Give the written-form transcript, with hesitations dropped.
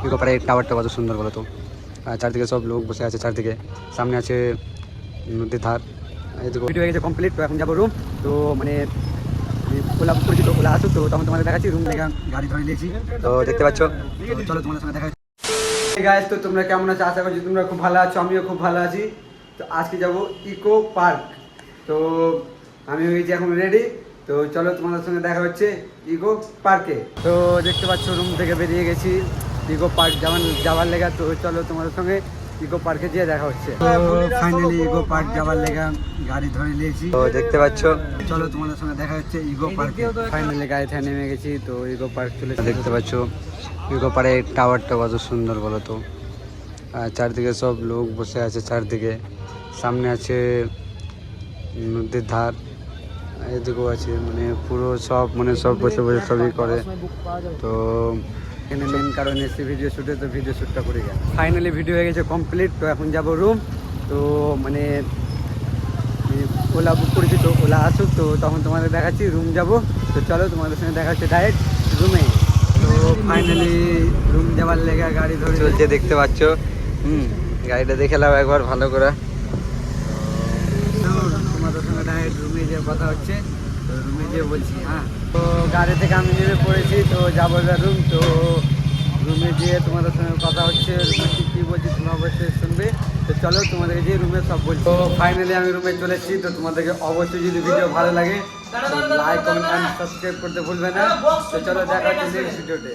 Eco পার্কের টাওয়ারটা কত সুন্দর বলো তো। আর চারদিকে সব লোক বসে আছে, চারদিকে সামনে আছে নদীর ধার। ভিডিও হয়ে গেছে কমপ্লিট, তো এখন যাবো রুম। তো মানে ওলা বুক করেছি, তো ওলা আসুক, তো তখন তোমাদের দেখাচ্ছি। রুম থেকে গাড়ি ধরে নিয়েছি, তো দেখতে পাচ্ছ। চলো তোমাদের সঙ্গে দেখা। গাইস, তো তোমরা কেমন আছো? আশা করছি তোমরা খুব ভালো আছো, আমিও খুব ভালো আছি। তো আজকে যাব ইকো পার্ক। তো আমি হয়েছি এখন রেডি, তো চলো তোমাদের সঙ্গে দেখা হচ্ছে ইকো পার্কে। তো দেখতে পাচ্ছ রুম থেকে বেরিয়ে গেছি ইকো পার্ক যাওয়ার লেগা। তো চলো তোমাদের সঙ্গে ইকো পার্কে গিয়ে দেখা হচ্ছে। তো ফাইনালি ইকো পার্ক যাওয়ার লেগা গাড়ি ধরে নিয়েছি, তো দেখতে পাচ্ছ। চলো তোমাদের সঙ্গে দেখা হচ্ছে ইকো পার্কে। ফাইনালি গাড়ি থেকে নেমে গেছি, তো ইকো পার্ক চলে দেখতে পাচ্ছ। ইকো পার্কের টাওয়ারটা কত সুন্দর বলো তো। আর চারদিকে সব লোক বসে আছে, চারদিকে সামনে আছে নদীর ধার, এদিকেও আছে, মানে পুরো সব সব বসে বসে সবই করে। তো এখানে মেন কারণ এসে ভিডিও শ্যুটে, তো ভিডিও শ্যুটটা করে গেল। ফাইনালি ভিডিও হয়ে গেছে কমপ্লিট, তো এখন যাব রুম। তো মানে ওলা বুক করেছি, তো ওলা আসুক, তো তখন তোমাদের দেখাচ্ছি। রুম যাব, তো চলো তোমাদের সঙ্গে দেখা হচ্ছে ডাইরেক্ট রুমে। তো ফাইনালি রুম যাওয়ার লেগে গাড়ি ধরে চলছে, দেখতে পাচ্ছ। গাড়িটা দেখে নাও একবার ভালো করে। তোমাদের সঙ্গে ডাইরেক্ট রুমে যে কথা হচ্ছে, তো রুমে যেয়ে বলছি। হ্যাঁ, তো গাড়ি থেকে আমি নেমে পড়েছি, তো যাবো এবার রুম। তো রুমে যেয়ে তোমাদের সঙ্গে কথা হচ্ছে, রুমে কী বলছি তোমরা অবশ্যই শুনবে। তো চলো তোমাদেরকে যে রুমে সব বলছি। তো ফাইনালি আমি রুমে চলে এসেছি। তো তোমাদেরকে অবশ্যই যদি ভিডিও ভালো লাগে লাইক কমেন্ট অ্যান্ড সাবস্ক্রাইব করতে ভুলবে না। তো চলো দেখা হচ্ছে নেক্সট ভিডিওতে।